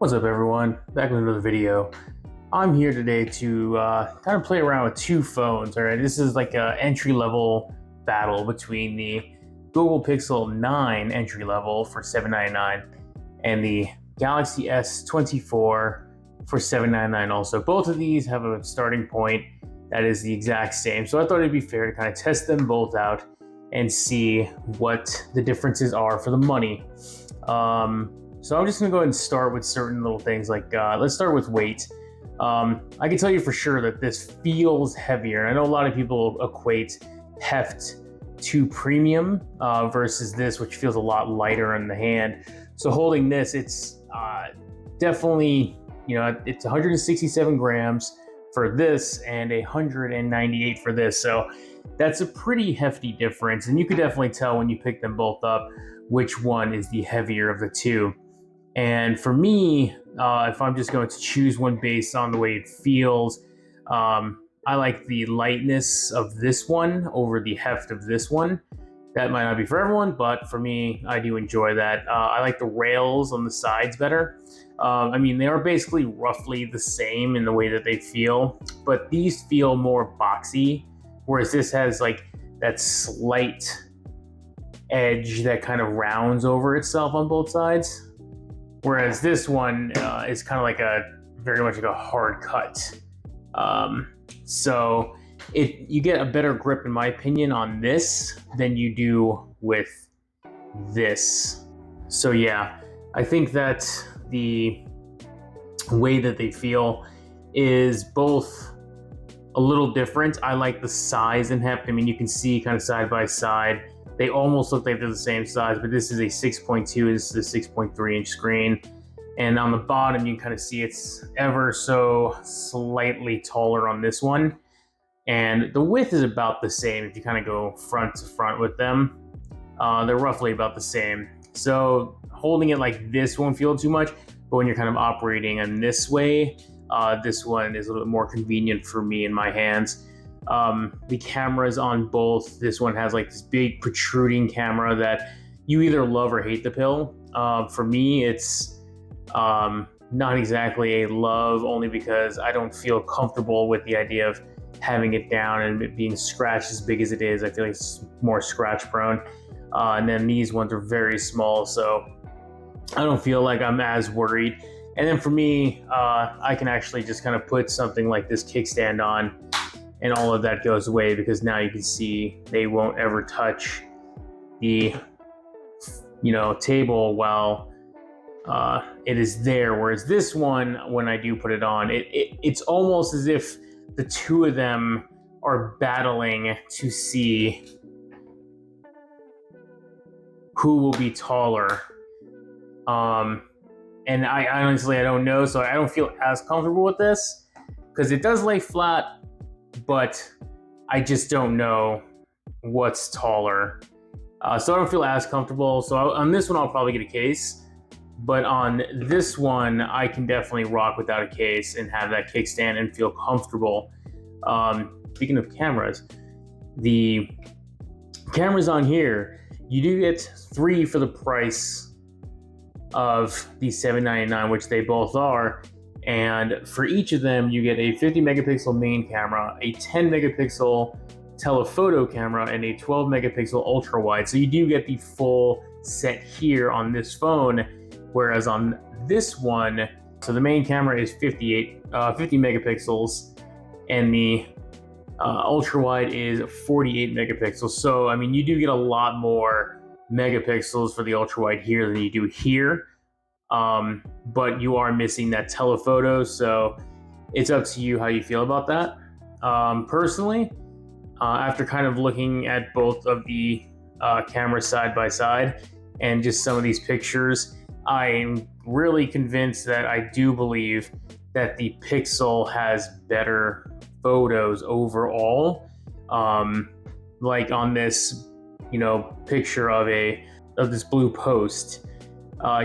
What's up, everyone? Back with another video. I'm here today to kind of play around with two phones. All right, this is like an entry-level battle between the Google Pixel 9 entry-level for $799 and the Galaxy S24 for $799 also. Both of these have a starting point that is the exact same, so I thought it'd be fair to kind of test them both out and see what the differences are for the money. So I'm just gonna go ahead and start with certain little things like, let's start with weight. I can tell you for sure that this feels heavier. I know a lot of people equate heft to premium versus this, which feels a lot lighter in the hand. So holding this, it's definitely, it's 167 grams for this and 198 for this. So that's a pretty hefty difference. And you could definitely tell when you pick them both up which one is the heavier of the two. And for me, if I'm just going to choose one based on the way it feels, I like the lightness of this one over the heft of this one. That might not be for everyone, but for me, I do enjoy that. I like the rails on the sides better. I mean, they are basically roughly the same in the way that they feel, but these feel more boxy, whereas this has like that slight edge that kind of rounds over itself on both sides. Whereas this one is kind of like very much like a hard cut. So you get a better grip, in my opinion, on this than you do with this. So yeah, I think that the way that they feel is both a little different. I like the size and heft. I mean, you can see kind of side by side. They almost look like they're the same size, but this is a 6.2, this is a 6.3 inch screen. And on the bottom, you can kind of see it's ever so slightly taller on this one. And the width is about the same if you kind of go front to front with them. They're roughly about the same. So holding it like this won't feel too much, but when you're kind of operating in this way, this one is a little bit more convenient for me in my hands. The cameras on both, this one has like this big protruding camera that you either love or hate the pill. For me, it's not exactly a love, only because I don't feel comfortable with the idea of having it down and it being scratched as big as it is. I feel like it's more scratch prone. And then these ones are very small, so I don't feel like I'm as worried. And then for me, I can actually just kind of put something like this kickstand on and all of that goes away, because now you can see they won't ever touch the table while it is there. Whereas this one, when I do put it on, it's almost as if the two of them are battling to see who will be taller. And I honestly, I don't know, so I don't feel as comfortable with this because it does lay flat, but I just don't know what's taller. So I don't feel as comfortable. So on this one, I'll probably get a case. But on this one, I can definitely rock without a case and have that kickstand and feel comfortable. Speaking of cameras, the cameras on here, you do get 3 for the price of the $799, which they both are. And for each of them, you get a 50 megapixel main camera, a 10 megapixel telephoto camera, and a 12 megapixel ultra wide. So you do get the full set here on this phone. Whereas on this one, so the main camera is 50 megapixels and the ultra wide is 48 megapixels. So, I mean, you do get a lot more megapixels for the ultra wide here than you do here. But you are missing that telephoto, so it's up to you how you feel about that. Personally, after kind of looking at both of the cameras side by side and just some of these pictures, I'm really convinced that I do believe that the Pixel has better photos overall. Like on this, picture of this blue post,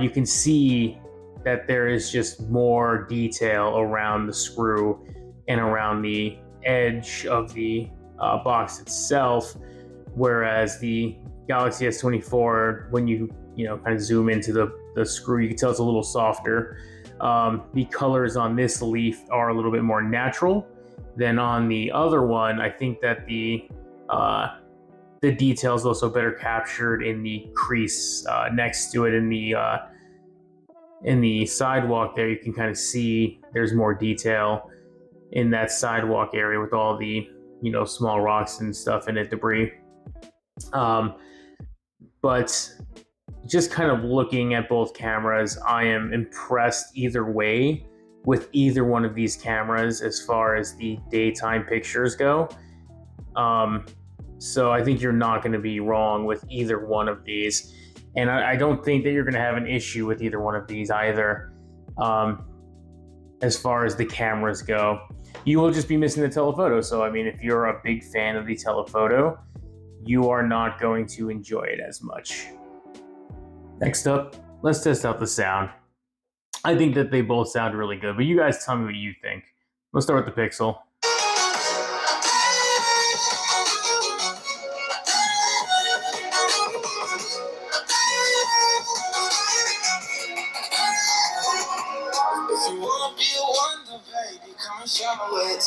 you can see that there is just more detail around the screw and around the edge of the box itself, whereas the Galaxy S24, when you kind of zoom into the screw, you can tell it's a little softer. The colors on this leaf are a little bit more natural than on the other one. I think that the details also better captured in the crease next to it in the sidewalk there. You can kind of see there's more detail in that sidewalk area with all the small rocks and stuff in it, debris. But just kind of looking at both cameras, I am impressed either way with either one of these cameras as far as the daytime pictures go. So I think you're not going to be wrong with either one of these. And I don't think that you're going to have an issue with either one of these either. As far as the cameras go, you will just be missing the telephoto. So, I mean, if you're a big fan of the telephoto, you are not going to enjoy it as much. Next up, let's test out the sound. I think that they both sound really good, but you guys tell me what you think. Let's start with the Pixel.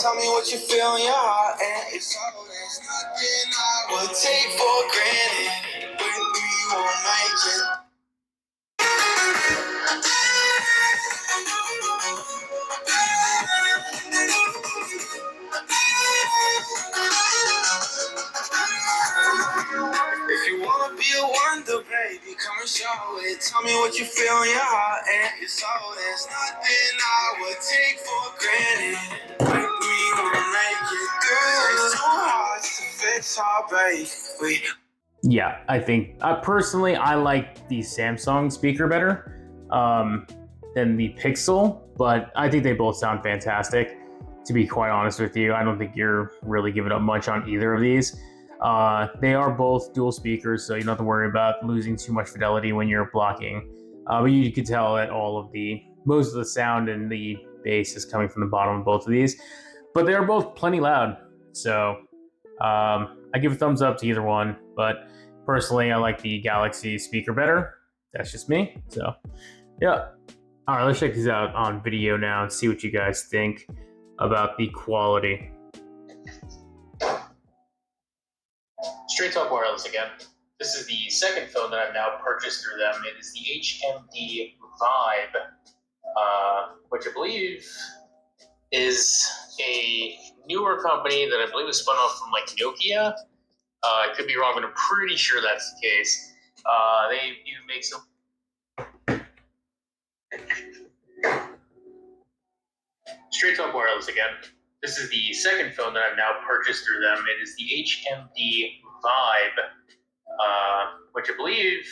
Tell me what you feel in your heart, and it's all there's nothing I would take for granted. With me, you won't make it. If you wanna be a wonder, baby, come and show it. Tell me what you feel in your heart, and it's all there's nothing I would take for granted. Yeah, I think personally I like the Samsung speaker better than the Pixel, but I think they both sound fantastic. To be quite honest with you, I don't think you're really giving up much on either of these. They are both dual speakers, so you don't have to worry about losing too much fidelity when you're blocking. But you can tell that most of the sound and the bass is coming from the bottom of both of these. But they are both plenty loud, so I give a thumbs up to either one. But personally, I like the Galaxy speaker better. That's just me. So, yeah. All right, let's check these out on video now and see what you guys think about the quality. Straight Talk Wireless again. This is the second phone that I've now purchased through them. It is the HMD Vibe, which I believe is a newer company that I believe was spun off from like Nokia. I could be wrong, but I'm pretty sure that's the case. They do make some. Straight Talk Wireless again. This is the second phone that I've now purchased through them. It is the HMD Vibe, which I believe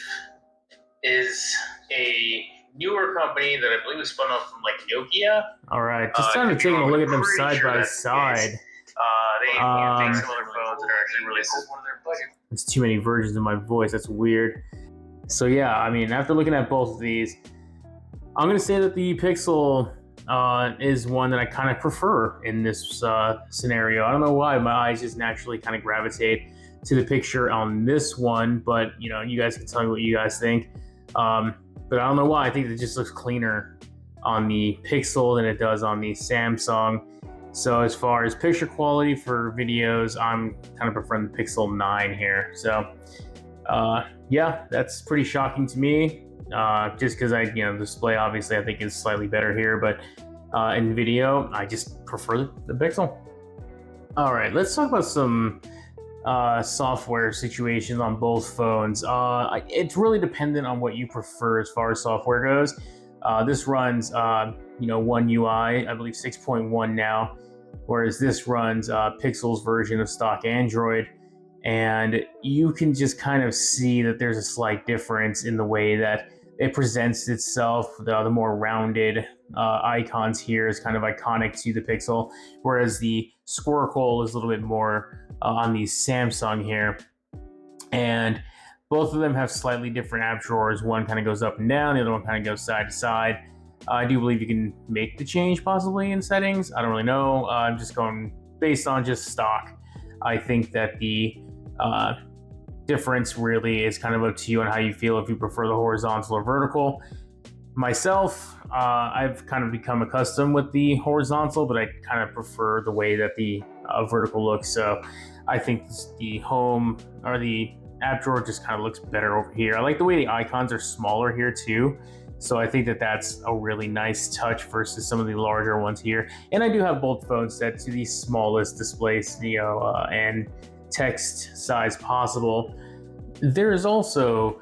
is a newer company that I believe was spun off from like Nokia. All right, just kind of taking a look at them side by side. They make some other phones that are actually really cool. One of their budget. There's too many versions of my voice. That's weird. So yeah, I mean, after looking at both of these, I'm gonna say that the Pixel is one that I kind of prefer in this scenario. I don't know why, my eyes just naturally kind of gravitate to the picture on this one, but you guys can tell me what you guys think. But I don't know why. I think it just looks cleaner on the Pixel than it does on the Samsung. So as far as picture quality for videos, I'm kind of preferring the Pixel 9 here. So yeah, that's pretty shocking to me. Just because the display obviously I think is slightly better here, but in video I just prefer the Pixel. All right, let's talk about some software situations on both phones. It's really dependent on what you prefer as far as software goes. This runs One UI, I believe 6.1 now, whereas this runs Pixel's version of stock Android. And you can just kind of see that there's a slight difference in the way that it presents itself. The more rounded icons here is kind of iconic to the Pixel, whereas the Squircle is a little bit more on the Samsung here. And both of them have slightly different app drawers. One kind of goes up and down, the other one kind of goes side to side. I do believe you can make the change possibly in settings. I don't really know. I'm just going based on just stock. I think that the difference really is kind of up to you on how you feel, if you prefer the horizontal or vertical. Myself, I've kind of become accustomed with the horizontal, but I kind of prefer the way that the vertical looks. So I think the home or the app drawer just kind of looks better over here. I like the way the icons are smaller here too. So I think that that's a really nice touch versus some of the larger ones here. And I do have both phones set to the smallest displays, and text size possible. There is also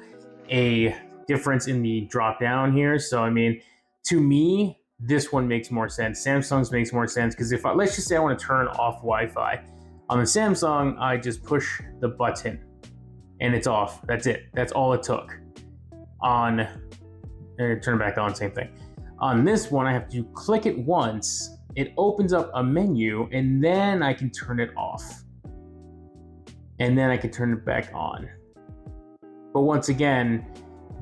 a difference in the drop down here. So I mean, to me, this one makes more sense. Samsung's makes more sense because if let's just say I want to turn off Wi-Fi on the Samsung, I just push the button and it's off. That's it. That's all it took. On turn it back on, same thing. On this one, I have to click it once. It opens up a menu, and then I can turn it off, and then I can turn it back on. But once again,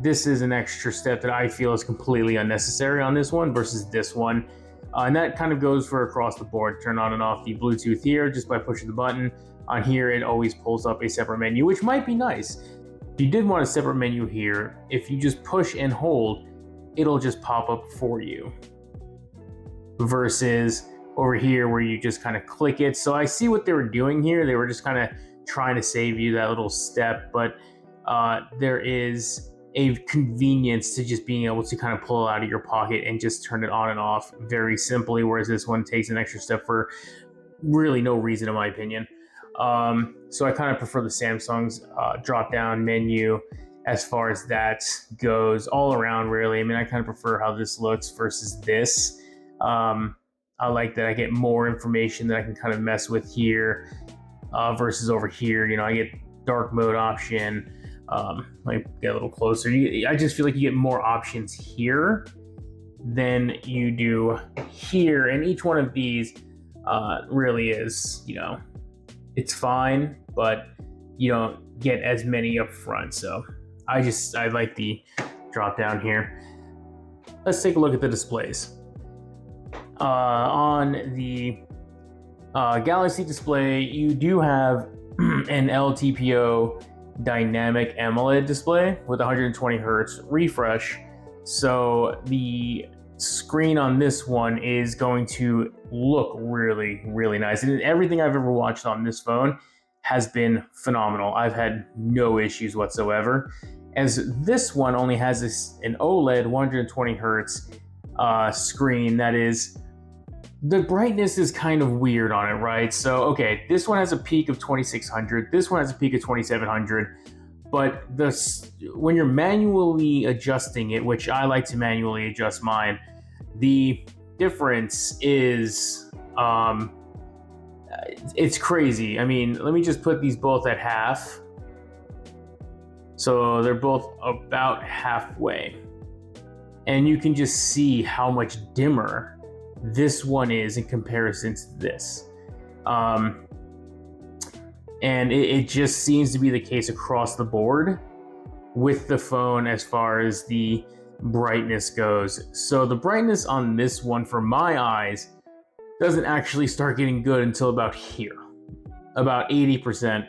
this is an extra step that I feel is completely unnecessary on this one versus this one. And that kind of goes for across the board. Turn on and off the Bluetooth here just by pushing the button. On here, it always pulls up a separate menu, which might be nice. If you did want a separate menu here, if you just push and hold, it'll just pop up for you. Versus over here where you just kind of click it. So I see what they were doing here. They were just kind of trying to save you that little step, but there is a convenience to just being able to kind of pull it out of your pocket and just turn it on and off very simply, whereas this one takes an extra step for really no reason, in my opinion. So I kind of prefer the Samsung's drop-down menu as far as that goes all around, really. I mean, I kind of prefer how this looks versus this. I like that I get more information that I can kind of mess with here versus over here. You know, I get dark mode option. Like get a little closer. I just feel like you get more options here than you do here, and each one of these really is, you know, it's fine, but you don't get as many up front. So I like the drop down here. Let's take a look at the displays. On the Galaxy display, you do have an LTPO dynamic AMOLED display with 120 hertz refresh. So the screen on this one is going to look really, really nice. And everything I've ever watched on this phone has been phenomenal. I've had no issues whatsoever. As this one only has an OLED 120 hertz screen that is, the brightness is kind of weird on it, right? So, okay, this one has a peak of 2600, this one has a peak of 2700, but when you're manually adjusting it, which I like to manually adjust mine, the difference is, it's crazy. I mean, let me just put these both at half. So they're both about halfway. And you can just see how much dimmer this one is in comparison to this. And it just seems to be the case across the board with the phone as far as the brightness goes. So the brightness on this one, for my eyes, doesn't actually start getting good until about here. About 80%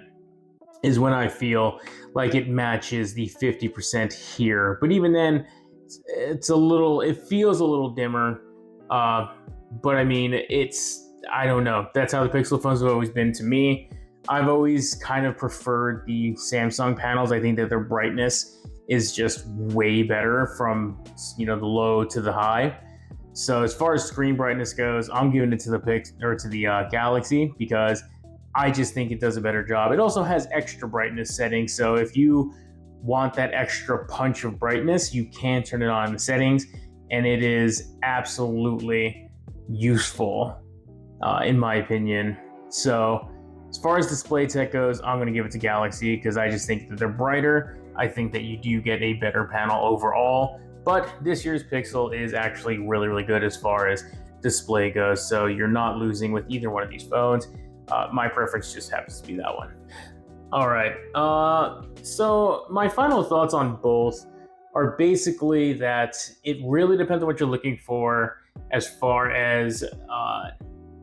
is when I feel like it matches the 50% here. But even then, it feels a little dimmer. But I mean, I don't know. That's how the Pixel phones have always been to me. I've always kind of preferred the Samsung panels. I think that their brightness is just way better from, you know, the low to the high. So as far as screen brightness goes, I'm giving it to the Galaxy because I just think it does a better job. It also has extra brightness settings. So if you want that extra punch of brightness, you can turn it on in the settings, and it is absolutely useful, in my opinion. So as far as display tech goes, I'm going to give it to Galaxy because I just think that they're brighter. I think that you do get a better panel overall, but this year's Pixel is actually really, really good as far as display goes. So you're not losing with either one of these phones. My preference just happens to be that one. All right. So my final thoughts on both are basically that it really depends on what you're looking for as far as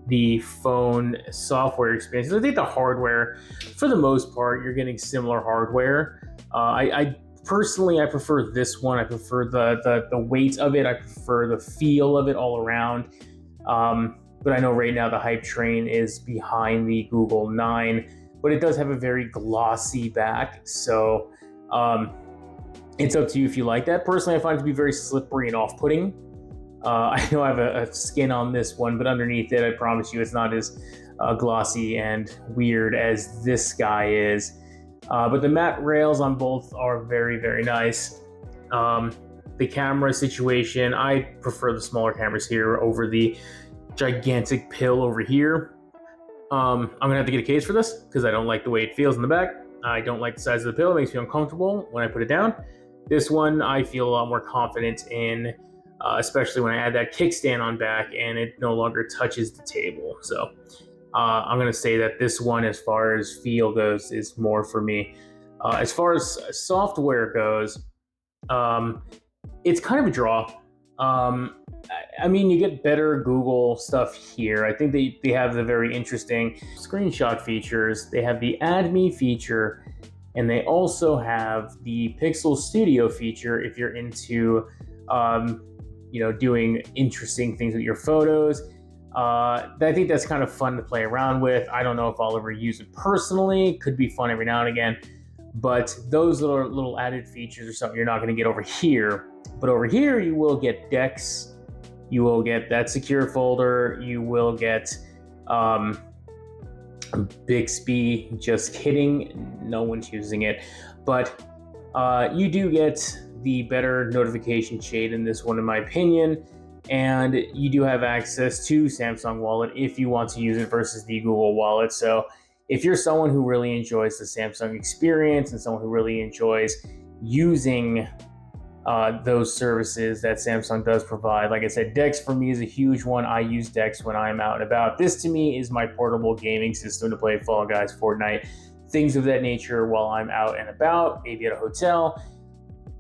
the phone software experience. I think the hardware, for the most part, you're getting similar hardware. I Personally, I prefer this one. I prefer the weight of it. I prefer the feel of it all around. But I know right now the hype train is behind the Google 9, but it does have a very glossy back. So it's up to you if you like that. Personally, I find it to be very slippery and off-putting. I know I have a skin on this one, but underneath it, I promise you it's not as glossy and weird as this guy is. But the matte rails on both are very, very nice. The camera situation, I prefer the smaller cameras here over the gigantic pill over here. I'm gonna have to get a case for this because I don't like the way it feels in the back. I don't like the size of the pill. It makes me uncomfortable when I put it down. This one I feel a lot more confident in, especially when I add that kickstand on back and it no longer touches the table. So I'm going to say that this one, as far as feel goes, is more for me. As far as software goes, it's kind of a draw. I mean, you get better Google stuff here. I think they have the very interesting screenshot features. They have the Add Me feature, and they also have the Pixel Studio feature if you're into, doing interesting things with your photos. I think that's kind of fun to play around with. I don't know if I'll ever use it personally. Could be fun every now and again. But those little added features are something you're not going to get over here. But over here, you will get Dex. You will get that secure folder. You will get Bixby. Just kidding. No one's using it. But you do get the better notification shade in this one, in my opinion. And you do have access to Samsung Wallet if you want to use it versus the Google Wallet. So if you're someone who really enjoys the Samsung experience and someone who really enjoys using those services that Samsung does provide, like I said, Dex for me is a huge one. I use Dex when I'm out and about. This to me is my portable gaming system to play Fall Guys, Fortnite, things of that nature while I'm out and about, maybe at a hotel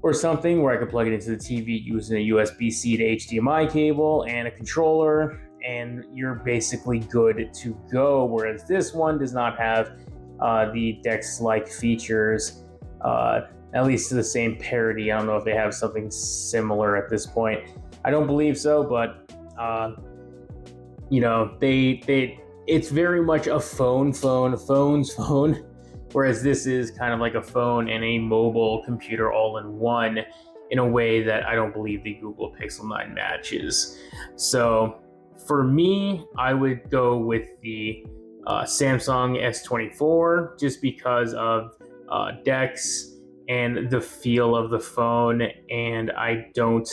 or something where I could plug it into the TV using a USB-C to HDMI cable and a controller, and you're basically good to go. Whereas this one does not have the Dex-like features, at least to the same parity. I don't know if they have something similar at this point. I don't believe so, but it's very much a phone's phone. Whereas this is kind of like a phone and a mobile computer all in one, in a way that I don't believe the Google Pixel 9 matches. So for me, I would go with the Samsung S24 just because of Dex and the feel of the phone, and I don't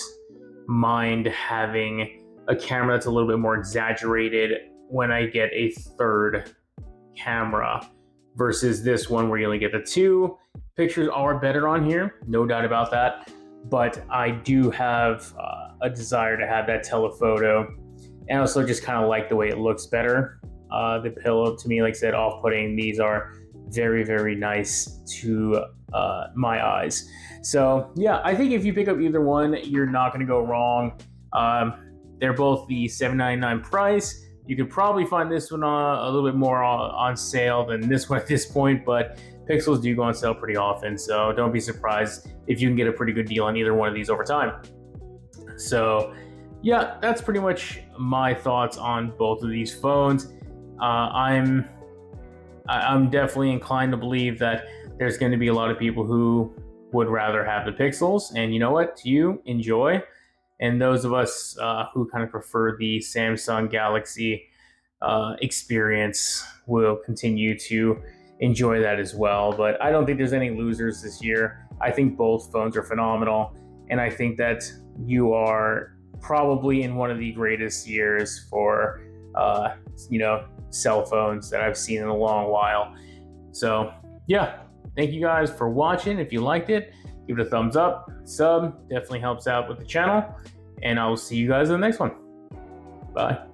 mind having a camera that's a little bit more exaggerated when I get a third camera versus this one where you only get the two. Pictures are better on here, no doubt about that, but I do have a desire to have that telephoto, and also just kind of like the way it looks better. The pillow, to me, like I said, off-putting. These are very, very nice to my eyes. So yeah, I think if you pick up either one, you're not going to go wrong. They're both the $799 price. You could probably find this one a little bit more on sale than this one at this point, but Pixels do go on sale pretty often, so don't be surprised if you can get a pretty good deal on either one of these over time. So yeah, that's pretty much my thoughts on both of these phones. I'm definitely inclined to believe that there's going to be a lot of people who would rather have the Pixels, and you know what? You enjoy. And those of us who kind of prefer the Samsung Galaxy experience will continue to enjoy that as well. But I don't think there's any losers this year. I think both phones are phenomenal. And I think that you are probably in one of the greatest years for, cell phones that I've seen in a long while. So yeah, thank you guys for watching. If you liked it, give it a thumbs up, sub, definitely helps out with the channel, and I will see you guys in the next one. Bye.